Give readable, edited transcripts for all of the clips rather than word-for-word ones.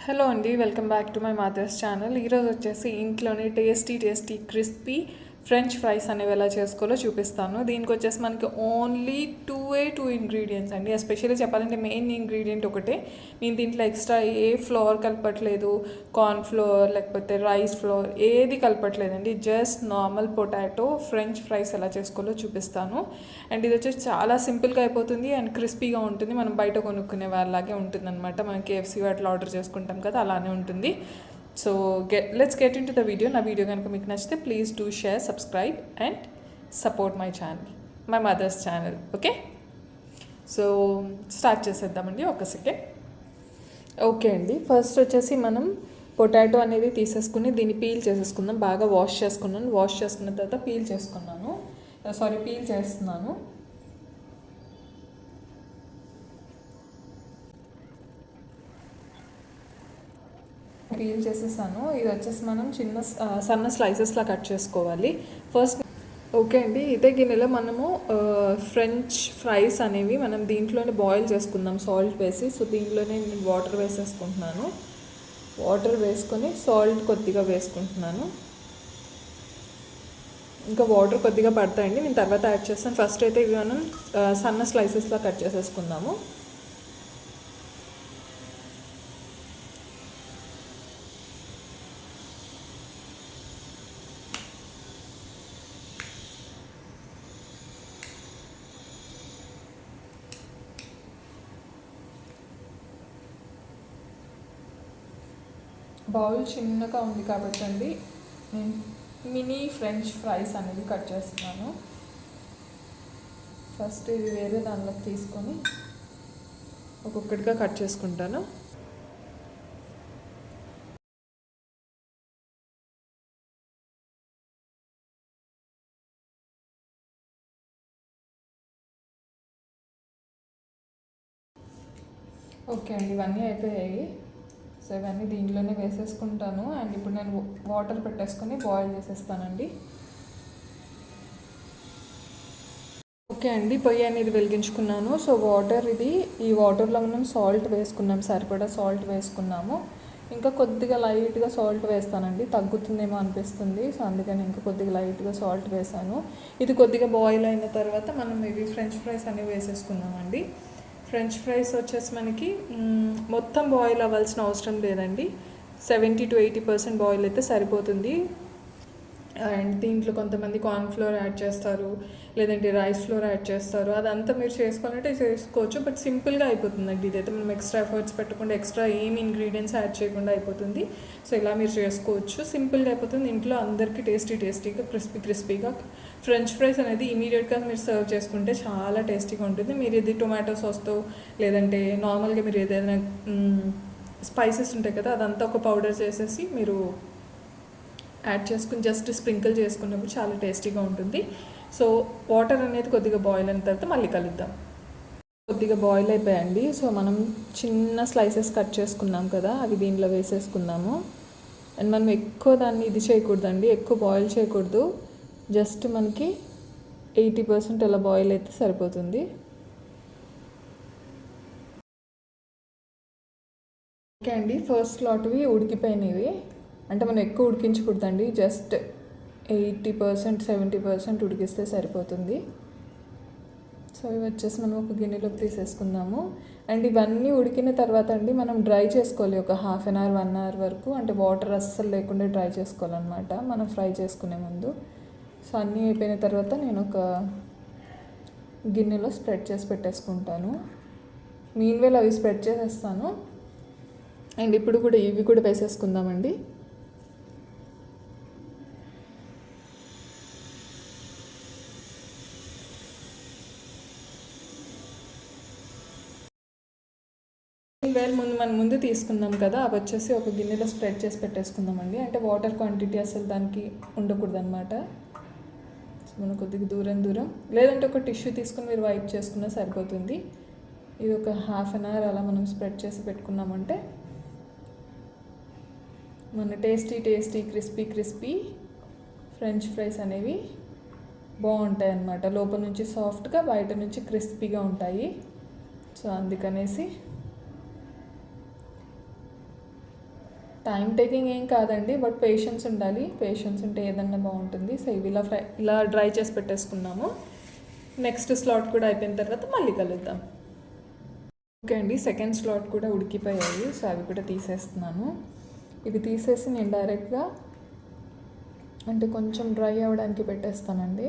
Hello అండి, welcome back to my mother's channel. ఈరోజు వచ్చేసి ఇంట్లోనే టేస్టీ క్రిస్పీ ఫ్రెంచ్ ఫ్రైస్ అనేవి ఎలా చేసుకోవాలో చూపిస్తాను. దీనికి వచ్చేసి మనకి ఓన్లీ టూ ఇంగ్రీడియంట్స్ అండి. ఎస్పెషల్లీ చెప్పాలంటే మెయిన్ ఇంగ్రీడియంట్ ఒకటే. నేను దీంట్లో ఎక్స్ట్రా ఏ ఫ్లోర్ కలపట్లేదు, కార్న్ ఫ్లోర్ లేకపోతే రైస్ ఫ్లోర్ ఏది కలపట్లేదండి. Just normal potato French fries ఎలా చేసుకోవాలో చూపిస్తాను. అండ్ ఇది వచ్చేసి చాలా సింపుల్గా అయిపోతుంది అండ్ క్రిస్పీగా ఉంటుంది. మనం బయట కొనుక్కునే వాళ్ళలాగే ఉంటుంది అనమాట. మనం కేఎఫ్సీ వాటిలో ఆర్డర్ చేసుకుంటాం కదా, అలానే ఉంటుంది. So let's get into the video. నా వీడియో కనుక మీకు నచ్చితే please do share, subscribe and support my channel, my mother's channel. Okay, so start చేసేద్దామండి. ఒక సెకండ్. ఓకే అండి, ఫస్ట్ వచ్చేసి మనం పొటాటో అనేది తీసేసుకుని దీన్ని పీల్ చేసేసుకుందాం. బాగా వాష్ చేసుకున్నాను. వాష్ చేసుకున్న తర్వాత పీల్ చేస్తున్నాను. పీల్ చేసేసాను. ఇది వచ్చేసి మనం సన్న స్లైసెస్లా కట్ చేసుకోవాలి ఫస్ట్. ఓకే అండి, ఇదే గిన్నెలో మనము ఫ్రెంచ్ ఫ్రైస్ అనేవి మనం దీంట్లోనే బాయిల్ చేసుకుందాం సాల్ట్ వేసి. సో దీంట్లోనే నేను వాటర్ వేసేసుకుంటున్నాను. వాటర్ వేసుకొని సాల్ట్ కొద్దిగా వేసుకుంటున్నాను. ఇంకా వాటర్ కొద్దిగా పడతాయండి, నేను తర్వాత యాడ్ చేస్తాను. ఫస్ట్ అయితే ఇవి మనం సన్న స్లైసెస్లా కట్ చేసేసుకుందాము. బౌల్ చిన్నగా ఉంది కాబట్టి అండి నేను మినీ ఫ్రెంచ్ ఫ్రైస్ అనేవి కట్ చేస్తున్నాను. ఫస్ట్ ఇది వేరే దానిలోకి తీసుకొని ఒక్కొక్కటిగా కట్ చేసుకుంటాను. ఓకే అండి, ఇవన్నీ అయిపోయాయి. సో ఇవన్నీ దీంట్లోనే వేసేసుకుంటాను. అండ్ ఇప్పుడు నేను వాటర్ పెట్టేసుకొని బాయిల్ చేసేస్తానండి. ఓకే అండి, పొయ్యి అనేది వెలిగించుకున్నాను. సో ఈ వాటర్లో మనం సాల్ట్ వేసుకున్నాం, సరిపడా సాల్ట్ వేసుకున్నాము. ఇంకా కొద్దిగా లైట్గా సాల్ట్ వేస్తానండి, తగ్గుతుందేమో అనిపిస్తుంది. సో అందుకని ఇంకా కొద్దిగా లైట్గా సాల్ట్ వేసాను. ఇది కొద్దిగా బాయిల్ అయిన తర్వాత మనం ఇవి ఫ్రెంచ్ ఫ్రైస్ అనేవి వేసేసుకున్నామండి. ఫ్రెంచ్ ఫ్రైస్ వచ్చేసి మనకి మొత్తం బాయిల్ అవ్వాల్సిన అవసరం లేదండి. 70 to 80% బాయిల్ అయితే సరిపోతుంది. అండ్ దీంట్లో కొంతమంది కార్న్ ఫ్లోర్ యాడ్ చేస్తారు, లేదంటే రైస్ ఫ్లోర్ యాడ్ చేస్తారు. అదంతా మీరు చేసుకోవాలంటే చేసుకోవచ్చు, బట్ సింపుల్గా అయిపోతుందండి. ఇదైతే మనం ఎక్స్ట్రా ఎఫర్ట్స్ పెట్టకుండా, ఎక్స్ట్రా ఏమి ఇంగ్రీడియంట్స్ యాడ్ చేయకుండా అయిపోతుంది. సో ఇలా మీరు చేసుకోవచ్చు, సింపుల్గా అయిపోతుంది. ఇంట్లో అందరికీ టేస్టీగా క్రిస్పీగా ఫ్రెంచ్ ఫ్రైస్ అనేది ఇమీడియట్గా మీరు సర్వ్ చేసుకుంటే చాలా టేస్టీగా ఉంటుంది. మీరు ఇది టొమాటో సాస్తో, లేదంటే నార్మల్గా మీరు ఏదైనా స్పైసెస్ ఉంటాయి కదా, అదంతా ఒక పౌడర్ చేసేసి మీరు యాడ్ చేసుకుని జస్ట్ స్ప్రింకిల్ చేసుకున్నప్పుడు చాలా టేస్టీగా ఉంటుంది. సో వాటర్ అనేది కొద్దిగా బాయిల్ అయిన తర్వాత మళ్ళీ కలుద్దాం. కొద్దిగా బాయిల్ అయిపోయాయండి. సో మనం చిన్న స్లైసెస్ కట్ చేసుకున్నాం కదా, అవి దీనిలో వేసేసుకుందాము. అండ్ మనం ఎక్కువ దాన్ని ఇది చేయకూడదండి, ఎక్కువ బాయిల్ చేయకూడదు. జస్ట్ మనకి 80% అలా బాయిల్ అయితే సరిపోతుంది. ఓకే అండి, ఫస్ట్ లాట్వి ఉడికిపోయినవి. అంటే మనం ఎక్కువ ఉడికించకూడదండి, జస్ట్ 80% 70% ఉడికిస్తే సరిపోతుంది. సో ఇవి వచ్చేసి మనం ఒక గిన్నెలోకి తీసేసుకుందాము. అండ్ ఇవన్నీ ఉడికిన తర్వాత అండి మనం డ్రై చేసుకోవాలి ఒక 1/2 hour 1 hour వరకు. అంటే వాటర్ అస్సలు లేకుండా డ్రై చేసుకోవాలన్నమాట మనం ఫ్రై చేసుకునే ముందు. సో అన్నీ అయిపోయిన తర్వాత నేను ఒక గిన్నెలో స్ప్రెడ్ చేసి పెట్టేసుకుంటాను. మీన్వేల్ అవి స్ప్రెడ్ చేసేస్తాను. అండ్ ఇప్పుడు కూడా ఇవి కూడా వేసేసుకుందామండి. మనం ముందు తీసుకుందాం కదా, అవి వచ్చేసి ఒక గిన్నెలో స్ప్రెడ్ చేసి పెట్టేసుకుందామండి. అంటే వాటర్ క్వాంటిటీ అసలు దానికి ఉండకూడదు అనమాట. మనం కొద్దిగా దూరం లేదంటే ఒక టిష్యూ తీసుకుని మీరు వైప్ చేసుకున్నా సరిపోతుంది. ఇది ఒక 1/2 hour అలా మనం స్ప్రెడ్ చేసి పెట్టుకున్నామంటే మన టేస్టీ క్రిస్పీ ఫ్రెంచ్ ఫ్రైస్ అనేవి బాగుంటాయి అన్నమాట. లోపల నుంచి సాఫ్ట్గా, బయట నుంచి క్రిస్పీగా ఉంటాయి. సో అందుకనేసి టైం టేకింగ్ ఏం కాదండి, బట్ పేషెన్స్ ఉండాలి. పేషెన్స్ ఉంటే ఏదన్నా బాగుంటుంది. సో ఇవి ఇలా డ్రై చేసి పెట్టేసుకున్నాము. నెక్స్ట్ స్లాట్ కూడా అయిపోయిన తర్వాత మళ్ళీ కలుద్దాం. ఓకే అండి, సెకండ్ స్లాట్ కూడా ఉడికిపోయాయి. సో అవి కూడా తీసేస్తున్నాను. ఇవి తీసేసి నేను డైరెక్ట్గా అంటే కొంచెం డ్రై అవ్వడానికి పెట్టేస్తానండి.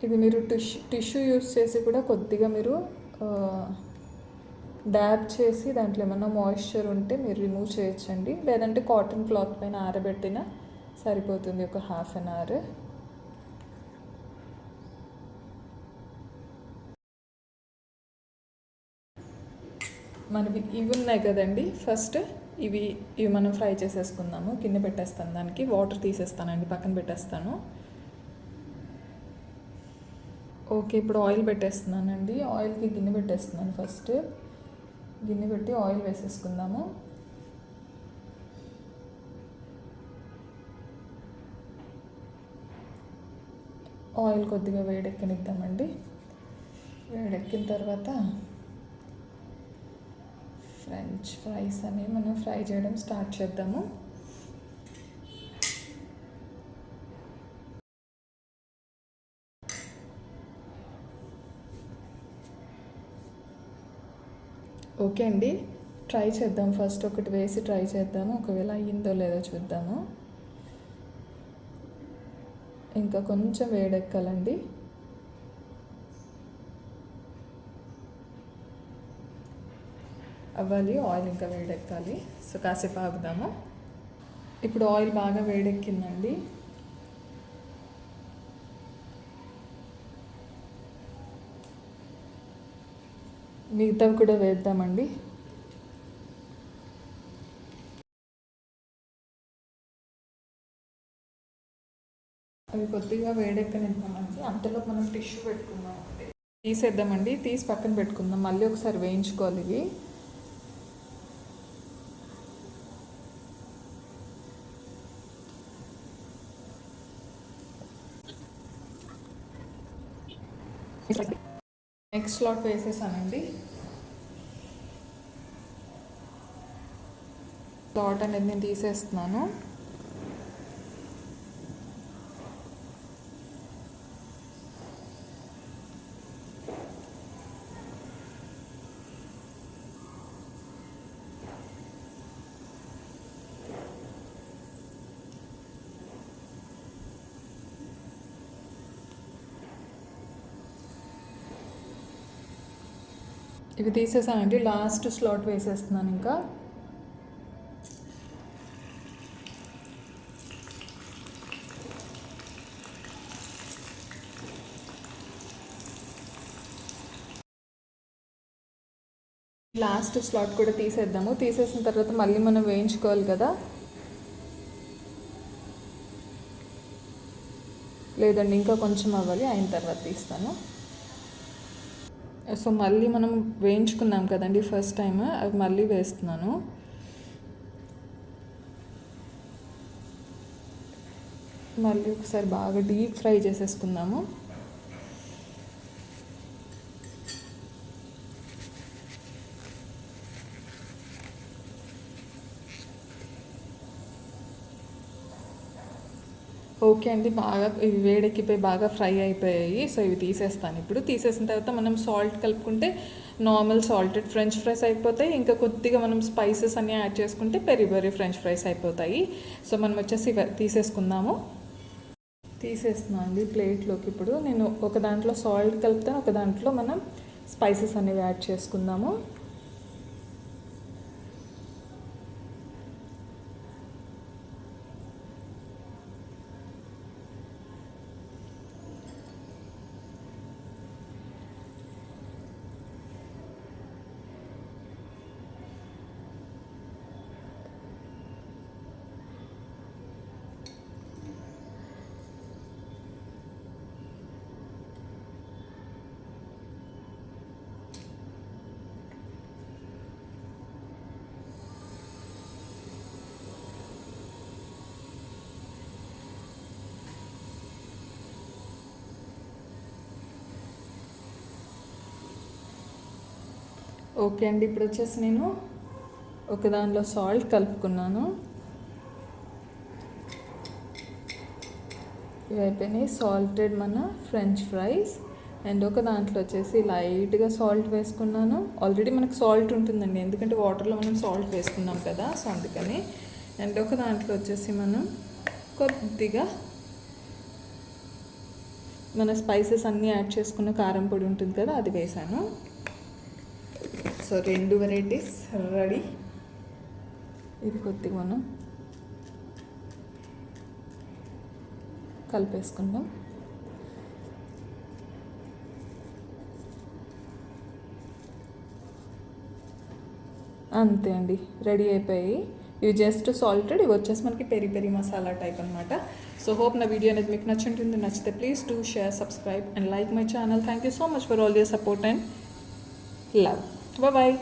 ఇది మీరు టిష్యూ యూస్ చేసి కూడా కొద్దిగా మీరు డ్యాబ్ చేసి దాంట్లో ఏమన్నా మాయిశ్చర్ ఉంటే మీరు రిమూవ్ చేయొచ్చండి. లేదంటే కాటన్ క్లాత్ పైన ఆరబెట్టినా సరిపోతుంది ఒక హాఫ్ అన్ అవర్. మనవి ఇవి ఉన్నాయి కదండి, ఫస్ట్ ఇవి మనం ఫ్రై చేసేసుకుందాము. గిన్నె పెట్టేస్తాను, దానికి వాటర్ తీసేస్తానండి, పక్కన పెట్టేస్తాను. ఓకే, ఇప్పుడు ఆయిల్ పెట్టేస్తున్నానండి. ఆయిల్కి గిన్నె పెట్టేస్తున్నాను. ఫస్ట్ గిన్నె పెట్టి ఆయిల్ వేసేసుకుందాము. ఆయిల్ కొద్దిగా వేడెక్కనిద్దామండి. వేడెక్కిన తర్వాత ఫ్రెంచ్ ఫ్రైస్ అనేవి మనం ఫ్రై చేయడం స్టార్ట్ చేద్దాము. ఓకే అండి, ట్రై చేద్దాం. ఫస్ట్ ఒకటి వేసి ట్రై చేద్దాము, ఒకవేళ అయ్యిందో లేదో చూద్దాము. ఇంకా కొంచెం వేడెక్కాలండి. అవ్వాలి, ఆయిల్ ఇంకా వేడెక్కాలి. సో కాసేపు ఆగుదాము. ఇప్పుడు ఆయిల్ బాగా వేడెక్కిందండి. మిగతావి కూడా వేద్దామండి. అవి కొద్దిగా వేడెక్కనిద్దామండి. అంతలో మనం టిష్యూ పెట్టుకుందాం. తీసేద్దామండి, తీసి పక్కన పెట్టుకుందాం. మళ్ళీ ఒకసారి వేయించుకోవాలి ఇవి. Next slot వేసేసానండి. స్లాట్ అనేది నేను తీసేస్తున్నాను. ఇవి తీసేసానండి. లాస్ట్ స్లాట్ వేసేస్తున్నాను. ఇంకా లాస్ట్ స్లాట్ కూడా తీసేద్దాము. తీసేసిన తర్వాత మళ్ళీ మనం వేయించుకోవాలి కదా. లేదండి, ఇంకా కొంచెం అవ్వాలి, అయిన తర్వాత తీస్తాను. సో మళ్ళీ మనం వేయించుకున్నాం కదండి ఫస్ట్ టైం, అవి మళ్ళీ వేస్తున్నాను. మళ్ళీ ఒకసారి బాగా డీప్ ఫ్రై చేసేసుకుందాము. ఓకే అండి, బాగా ఇవి వేడెక్కిపోయి బాగా ఫ్రై అయిపోయాయి. సో ఇవి తీసేస్తాను. ఇప్పుడు తీసేసిన తర్వాత మనం సాల్ట్ కలుపుకుంటే నార్మల్ సాల్టెడ్ ఫ్రెంచ్ ఫ్రైస్ అయిపోతాయి. ఇంకా కొద్దిగా మనం స్పైసెస్ అన్నీ యాడ్ చేసుకుంటే పెరి పెరి ఫ్రెంచ్ ఫ్రైస్ అయిపోతాయి. సో మనం వచ్చేసి తీసేసుకుందాము. తీసేస్తున్నాను అండి ప్లేట్లోకి. ఇప్పుడు నేను ఒక దాంట్లో సాల్ట్ కలుపుతాను, ఒక దాంట్లో మనం స్పైసెస్ అనేవి యాడ్ చేసుకుందాము. ఓకే అండి, ఇప్పుడు వచ్చేసి నేను ఒక దానిలో సాల్ట్ కలుపుకున్నాను. ఇవి అయిపోయినాయి సాల్టెడ్ మన ఫ్రెంచ్ ఫ్రైస్. అండ్ ఒక దాంట్లో వచ్చేసి లైట్గా సాల్ట్ వేసుకున్నాను. ఆల్రెడీ మనకు సాల్ట్ ఉంటుందండి, ఎందుకంటే వాటర్లో మనం సాల్ట్ వేసుకున్నాం కదా, సో అందుకని. అండ్ ఒక దాంట్లో వచ్చేసి మనం కొద్దిగా మన స్పైసెస్ అన్నీ యాడ్ చేసుకున్న కారం పొడి ఉంటుంది కదా, అది వేసాను. So 2 varieties ready. ఇది కొద్దిగా మనం కలిపేసుకుందాం. అంతే అండి, రెడీ అయిపోయి. ఇవి జస్ట్ సాల్టెడ్, ఇవి వచ్చేసి మనకి పెరి పెరి మసాలా టైప్ అనమాట. సో హోప్ నా వీడియో అనేది మీకు నచ్చుంటుంది. నచ్చితే please do share, subscribe and like my channel. Thank you so much for all your support and love. Bye.